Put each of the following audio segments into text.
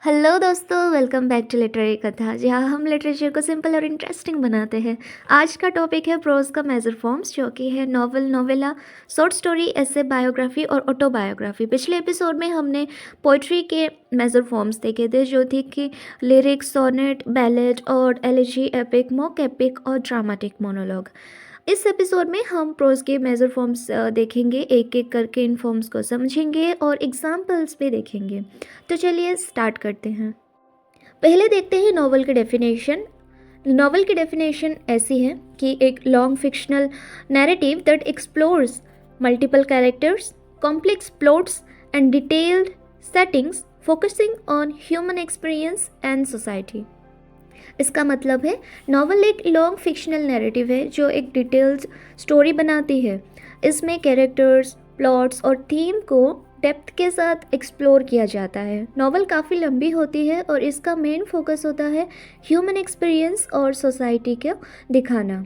Hello दोस्तों, welcome back to literary कथा, जहाँ हम लिटरेचर को सिंपल और इंटरेस्टिंग बनाते हैं। आज का टॉपिक है प्रोज का मेजर फॉर्म्स, जो कि है नॉवल, नोवेला, शॉर्ट स्टोरी, ऐसे, बायोग्राफी और ऑटोबायोग्राफी। पिछले एपिसोड में हमने पोइट्री के मेजर फॉर्म्स देखे थे, जो थी कि लिरिक्स, सोनेट, बैलेड और एलिजी, एपिक, मॉक एपिक और ड्रामेटिक मोनोलॉग। इस एपिसोड में हम प्रोज के मेजर फॉर्म्स देखेंगे, एक एक करके इन फॉर्म्स को समझेंगे और एग्जाम्पल्स भी देखेंगे। तो चलिए स्टार्ट करते हैं। पहले देखते हैं नॉवल की डेफिनेशन। नॉवल की डेफिनेशन ऐसी है कि एक long fictional narrative that explores multiple characters, complex plots and detailed settings focusing on human experience and society. इसका मतलब है नॉवल एक लॉन्ग फिक्शनल नैरेटिव है जो एक डिटेल्ड स्टोरी बनाती है। इसमें कैरेक्टर्स, प्लॉट्स और थीम को डेप्थ के साथ एक्सप्लोर किया जाता है। नॉवल काफ़ी लंबी होती है और इसका मेन फोकस होता है ह्यूमन एक्सपीरियंस और सोसाइटी को दिखाना।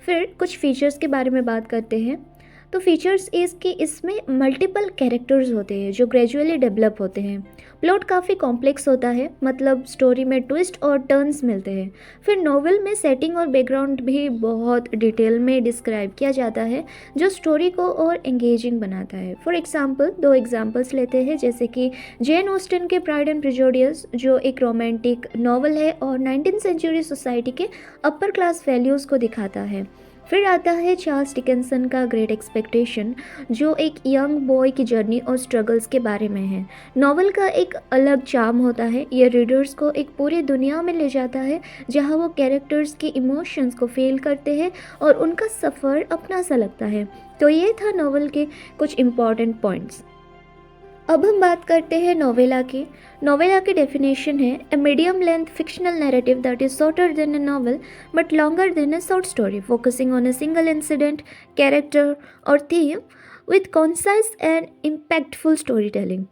फिर कुछ फीचर्स के बारे में बात करते हैं। तो फीचर्स इसके इसमें मल्टीपल कैरेक्टर्स होते हैं जो ग्रेजुअली डेवलप होते हैं। प्लॉट काफ़ी कॉम्प्लेक्स होता है, मतलब स्टोरी में ट्विस्ट और टर्न्स मिलते हैं। फिर नॉवेल में सेटिंग और बैकग्राउंड भी बहुत डिटेल में डिस्क्राइब किया जाता है, जो स्टोरी को और एंगेजिंग बनाता है। फॉर एग्जांपल, दो एग्जांपल्स लेते हैं, जैसे कि जेन ऑस्टन के प्राइड एंड प्रेजुडिस, जो एक रोमांटिक नॉवल है और 19th सेंचुरी सोसाइटी के अपर क्लास वैल्यूज़ को दिखाता है। फिर आता है चार्ल्स डिकेंसन का ग्रेट एक्सपेक्टेशन, जो एक यंग बॉय की जर्नी और स्ट्रगल्स के बारे में है। नॉवल का एक अलग चार्म होता है, ये रीडर्स को एक पूरी दुनिया में ले जाता है जहां वो कैरेक्टर्स के इमोशंस को फील करते हैं और उनका सफ़र अपना सा लगता है। तो ये था नॉवल के कुछ इम्पॉर्टेंट पॉइंट्स। अब हम बात करते हैं नोवेला की। नोवेला की डेफिनेशन है a medium length fictional narrative that is shorter than a novel but longer than a short story, focusing on a single incident, character और theme with concise and impactful story telling.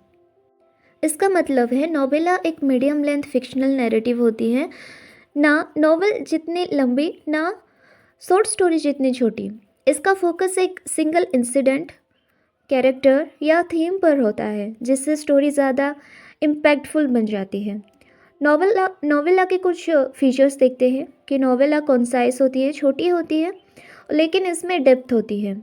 इसका मतलब है novella एक medium length fictional narrative होती है, ना novel जितनी लंबी ना शॉर्ट स्टोरी जितनी छोटी। इसका फोकस एक सिंगल इंसिडेंट, कैरेक्टर या थीम पर होता है, जिससे स्टोरी ज़्यादा इम्पैक्टफुल बन जाती है। नॉवेला नॉवेला के कुछ फीचर्स देखते हैं कि नॉवेला कॉन्साइज होती है, छोटी होती है, लेकिन इसमें डेप्थ होती है।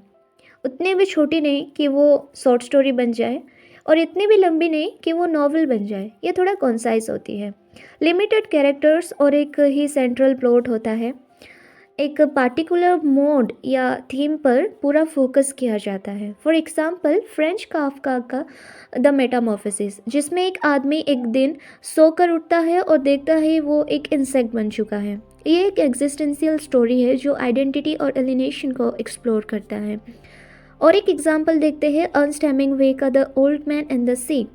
उतनी भी छोटी नहीं कि वो शॉर्ट स्टोरी बन जाए और इतनी भी लंबी नहीं कि वो नॉवल बन जाए, ये थोड़ा कॉन्साइज होती है। लिमिटेड कैरेक्टर्स और एक ही सेंट्रल प्लॉट होता है। एक पार्टिकुलर मोड या थीम पर पूरा फोकस किया जाता है। फॉर एग्जांपल, फ्रेंच काफका का द मेटामॉर्फोसिस, जिसमें एक आदमी एक दिन सोकर उठता है और देखता है वो एक इंसेक्ट बन चुका है। ये एक एग्जिस्टेंशियल स्टोरी है जो आइडेंटिटी और एलिनेशन को एक्सप्लोर करता है। और एक एग्जांपल देखते हैं अर्नस्ट हेमिंग्वे का the old man and the sea,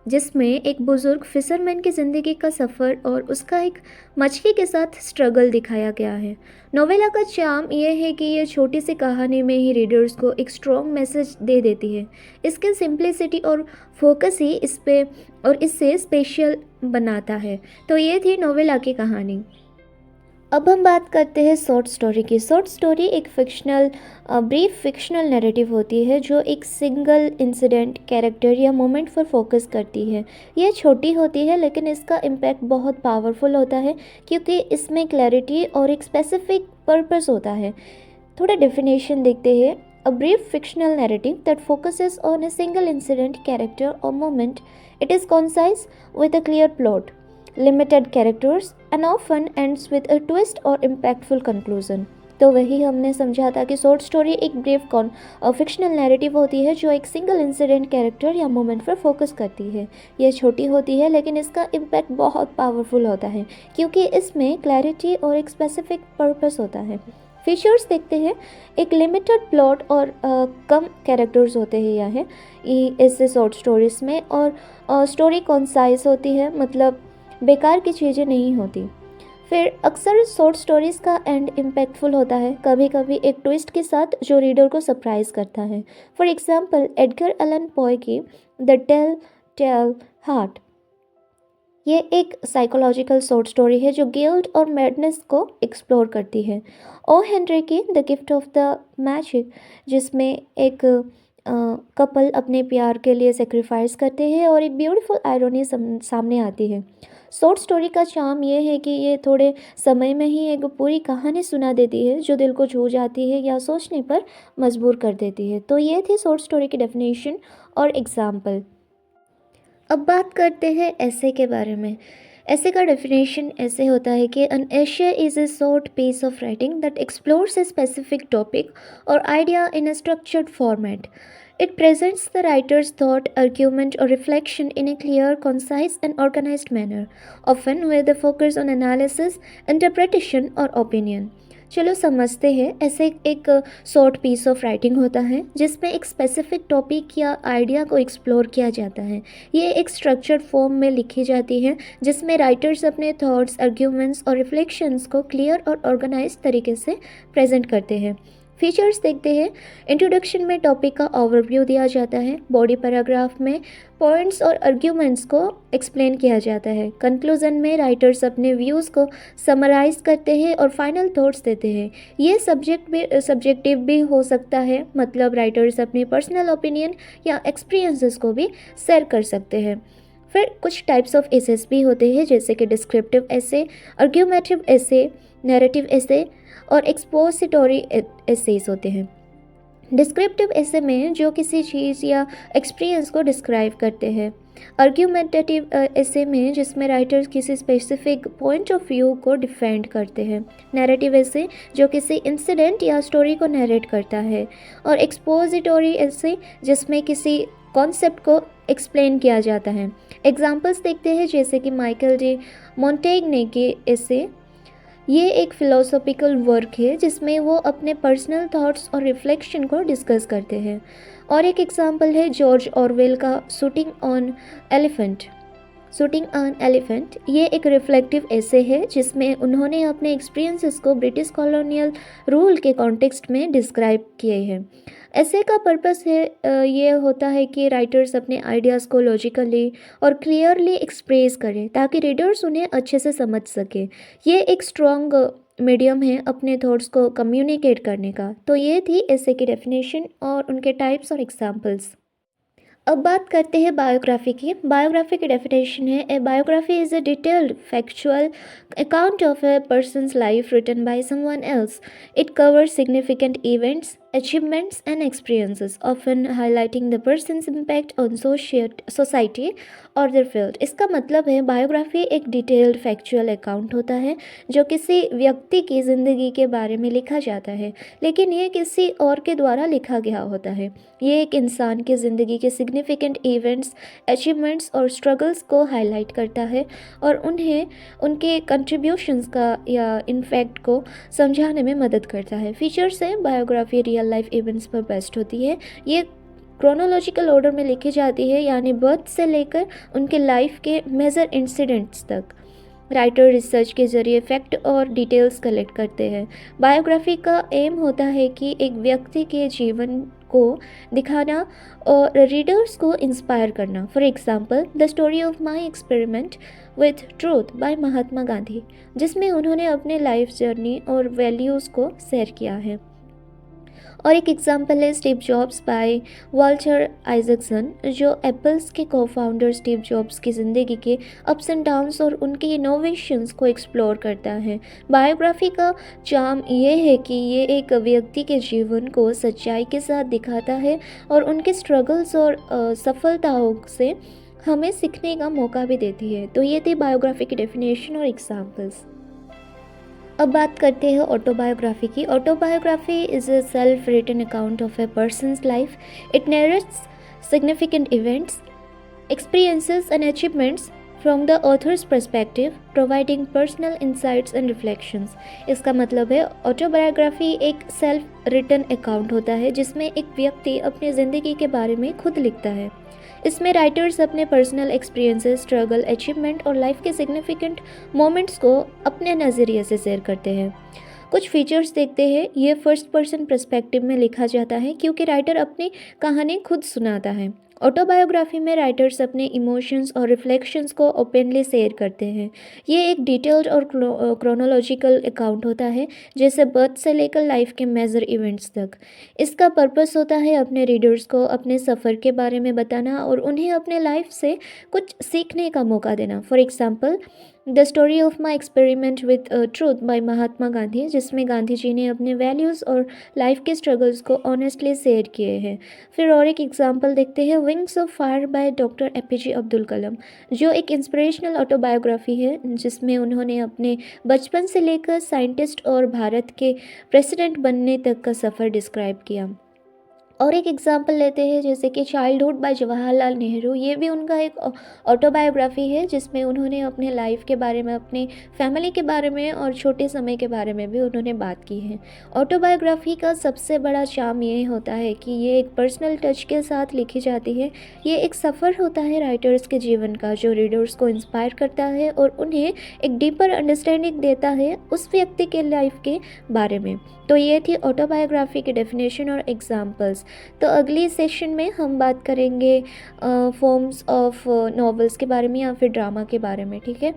जिसमें एक बुजुर्ग फिशरमैन की ज़िंदगी का सफ़र और उसका एक मछली के साथ स्ट्रगल दिखाया गया है। नोवेला का चार्म यह है कि यह छोटी सी कहानी में ही रीडर्स को एक स्ट्रॉन्ग मैसेज दे देती है। इसके सिंप्लिसिटी और फोकस ही इस पे और इससे स्पेशल बनाता है। तो ये थी नोवेला की कहानी। अब हम बात करते हैं शॉर्ट स्टोरी की। शॉर्ट स्टोरी एक फिक्शनल ब्रीफ फिक्शनल नैरेटिव होती है जो एक सिंगल इंसिडेंट, कैरेक्टर या मोमेंट पर फोकस करती है। यह छोटी होती है लेकिन इसका इम्पैक्ट बहुत पावरफुल होता है, क्योंकि इसमें क्लैरिटी और एक स्पेसिफिक पर्पस होता है। थोड़ा डेफिनेशन देखते हैं। A brief fictional narrative that focuses on a single incident, character और moment. It is concise with a clear plot, limited characters and often ends with a twist or impactful conclusion. तो वही हमने समझा था कि short story एक brief fictional narrative होती है जो एक सिंगल इंसिडेंट, कैरेक्टर या मोमेंट पर फोकस करती है। यह छोटी होती है लेकिन इसका इम्पैक्ट बहुत पावरफुल होता है, क्योंकि इसमें क्लैरिटी और एक स्पेसिफिक पर्पस होता है। फीचर्स देखते हैं। एक लिमिटेड प्लॉट और कम कैरेक्टर्स होते हैं यहाँ ऐसे शॉर्ट स्टोरीज में, और स्टोरी कॉन्साइज होती है, मतलब बेकार की चीज़ें नहीं होती। फिर अक्सर शॉर्ट स्टोरीज़ का एंड इम्पैक्टफुल होता है, कभी कभी एक ट्विस्ट के साथ जो रीडर को सरप्राइज करता है। फॉर एग्जांपल, एडगर एलन पॉय की द टेल टेल हार्ट, ये एक साइकोलॉजिकल शॉर्ट स्टोरी है जो गिल्ट और मैडनेस को एक्सप्लोर करती है। ओ हेनरी की the gift of the magic, जिसमें एक कपल अपने प्यार के लिए सेक्रीफाइस करते हैं और एक ब्यूटीफुल आयरनी सामने आती है। शॉर्ट स्टोरी का चार्म ये है कि ये थोड़े समय में ही एक पूरी कहानी सुना देती है जो दिल को छू जाती है या सोचने पर मजबूर कर देती है। तो ये थी शॉर्ट स्टोरी की डेफिनेशन और एग्जाम्पल। अब बात करते हैं ऐसे के बारे में। ऐसे का डेफिनेशन ऐसे होता है कि an essay is a short piece of writing that explores a specific topic और idea in a structured format. It presents the writer's thought, argument, or reflection in a clear, concise, and organized manner, often with a focus on analysis, interpretation, or opinion. चलो समझते हैं। ऐसे एक short piece of writing होता है जिसमें एक specific topic या आइडिया को एक्सप्लोर किया जाता है। ये एक स्ट्रक्चर्ड फॉर्म में लिखी जाती है जिसमें राइटर्स अपने थॉट्स, आर्ग्यूमेंट्स और रिफ्लेक्शंस को क्लियर और ऑर्गेनाइज तरीके से प्रेजेंट करते हैं। फीचर्स देखते हैं। इंट्रोडक्शन में टॉपिक का ओवरव्यू दिया जाता है। बॉडी पैराग्राफ में पॉइंट्स और आर्ग्यूमेंट्स को एक्सप्लेन किया जाता है। कंक्लूजन में राइटर्स अपने व्यूज़ को समराइज करते हैं और फाइनल थॉट्स देते हैं। ये सब्जेक्टिव भी हो सकता है, मतलब राइटर्स अपनी पर्सनल ओपिनियन या एक्सपीरियंसेस को भी शेयर कर सकते हैं। फिर कुछ टाइप्स ऑफ एसेस भी होते हैं जैसे कि डिस्क्रिप्टिव एसे, आर्ग्यूमेटिव एसे, नैरेटिव एसे और एक्सपोजिटोरी एसेस होते हैं। डिस्क्रिप्टिव एसे में जो किसी चीज़ या एक्सपीरियंस को डिस्क्राइब करते हैं। आर्ग्यूमेंटेटिव एसे में जिसमें राइटर्स किसी स्पेसिफिक पॉइंट ऑफ व्यू को डिफेंड करते हैं। नैरेटिव एसे जो किसी इंसिडेंट या स्टोरी को नैरेट करता है। और एक्सपोजिटोरी एसे जिसमें किसी कॉन्सेप्ट को एक्सप्लेन किया जाता है। एग्जाम्पल्स देखते हैं जैसे कि माइकल डी मोंटेग्ने के एसे। ये एक फ़िलोसॉफिकल वर्क है जिसमें वो अपने पर्सनल थॉट्स और रिफ्लेक्शन को डिस्कस करते हैं। और एक एग्जांपल है जॉर्ज ऑरवेल का शूटिंग ऑन एलिफेंट। ये एक रिफ्लेक्टिव एसे है जिसमें उन्होंने अपने एक्सपीरियंसेस को ब्रिटिश कॉलोनियल रूल के कॉन्टेक्स्ट में डिस्क्राइब किए हैं। ऐसे का पर्पस है ये होता है कि राइटर्स अपने आइडियाज़ को लॉजिकली और क्लियरली एक्सप्रेस करें ताकि रीडर्स उन्हें अच्छे से समझ सके। ये एक स्ट्रॉन्ग मीडियम है अपने थॉट्स को कम्युनिकेट करने का। तो ये थी ऐसे की डेफिनेशन और उनके टाइप्स और एग्जांपल्स। अब बात करते हैं बायोग्राफी की। बायोग्राफी की डेफिनेशन है a biography is a detailed factual account of a person's life written by someone else. It covers significant events, achievements and experiences, often highlighting the person's impact on society और their field. इसका मतलब है biography एक detailed factual account होता है जो किसी व्यक्ति की ज़िंदगी के बारे में लिखा जाता है, लेकिन ये किसी और के द्वारा लिखा गया होता है। ये एक इंसान की ज़िंदगी के सिग्निफिकेंट इवेंट्स, अचीवमेंट्स और स्ट्रगल्स को हाईलाइट करता है और उन्हें उनके कंट्रीब्यूशंस का या इनफैक्ट को समझाने में मदद करता है। फीचर्स हैं बायोग्राफी रियल लाइफ इवेंट्स पर बेस्ड होती है। ये क्रोनोलॉजिकल ऑर्डर में लिखी जाती है, यानी बर्थ से लेकर उनके लाइफ के मेजर इंसिडेंट्स तक। राइटर रिसर्च के ज़रिए फैक्ट और डिटेल्स कलेक्ट करते हैं। बायोग्राफी का एम होता है कि एक व्यक्ति के जीवन को दिखाना और रीडर्स को इंस्पायर करना। For example the story of my experiment with truth by Mahatma Gandhi, जिसमें उन्होंने अपने लाइफ जर्नी और वैल्यूज़ को शेयर किया है। और एक एग्जांपल है Steve Jobs by Walter Isaacson, जो एप्पल्स के को-फाउंडर स्टीव जॉब्स की ज़िंदगी के अप्स एंड डाउन्स और उनके इनोवेशंस को एक्सप्लोर करता है। बायोग्राफी का चार्म ये है कि ये एक व्यक्ति के जीवन को सच्चाई के साथ दिखाता है और उनके स्ट्रगल्स और सफलताओं से हमें सीखने का मौका भी देती है। तो ये थी बायोग्राफी की डेफिनेशन और एग्जाम्पल्स। अब बात करते हैं ऑटोबायोग्राफी की। Autobiography is a self written account of a person's life. It narrates significant events, experiences and achievements from the author's perspective, providing personal insights and reflections. इसका मतलब है ऑटोबायोग्राफी एक सेल्फ रिटन अकाउंट होता है जिसमें एक व्यक्ति अपनी ज़िंदगी के बारे में खुद लिखता है। इसमें राइटर्स अपने पर्सनल एक्सपीरियंसेस, स्ट्रगल, अचीवमेंट और लाइफ के सिग्निफिकेंट मोमेंट्स को अपने नज़रिए से शेयर करते हैं। कुछ फीचर्स देखते हैं। ये फर्स्ट पर्सन पर्सपेक्टिव में लिखा जाता है क्योंकि राइटर अपनी कहानी खुद सुनाता है। ऑटोबायोग्राफी में राइटर्स अपने इमोशंस और रिफ्लेक्शंस को ओपनली शेयर करते हैं। ये एक डिटेल्ड और क्रोनोलॉजिकल अकाउंट होता है, जैसे बर्थ से लेकर लाइफ के मेजर इवेंट्स तक। इसका पर्पस होता है अपने रीडर्स को अपने सफ़र के बारे में बताना और उन्हें अपने लाइफ से कुछ सीखने का मौका देना। For example, the story of my experiment with truth by Mahatma Gandhi, जिसमें गांधी जी ने अपने वैल्यूज़ और लाइफ के स्ट्रगल्स को ऑनेस्टली शेयर किए हैं। फिर और एक एग्जांपल देखते हैं, wings of fire by doctor APJ Abdul Kalam, जो एक इंस्पिरेशनल ऑटोबायोग्राफी है जिसमें उन्होंने अपने बचपन से लेकर साइंटिस्ट और भारत के प्रेसिडेंट बनने तक का सफ़र डिस्क्राइब किया। और एक एग्जांपल लेते हैं जैसे कि चाइल्डहुड बाय जवाहरलाल नेहरू। ये भी उनका एक ऑटोबायोग्राफी है जिसमें उन्होंने अपने लाइफ के बारे में, अपने फैमिली के बारे में और छोटे समय के बारे में भी उन्होंने बात की है। ऑटोबायोग्राफी का सबसे बड़ा चार्म ये होता है कि ये एक पर्सनल टच के साथ लिखी जाती है। ये एक सफ़र होता है राइटर्स के जीवन का जो रीडर्स को इंस्पायर करता है और उन्हें एक डीपर अंडरस्टैंडिंग देता है उस व्यक्ति के लाइफ के बारे में। तो ये थी ऑटोबायोग्राफी की डेफिनेशन और एग्जांपल्स। तो अगली सेशन में हम बात करेंगे फॉर्म्स ऑफ नॉवेल्स के बारे में या फिर ड्रामा के बारे में, ठीक है।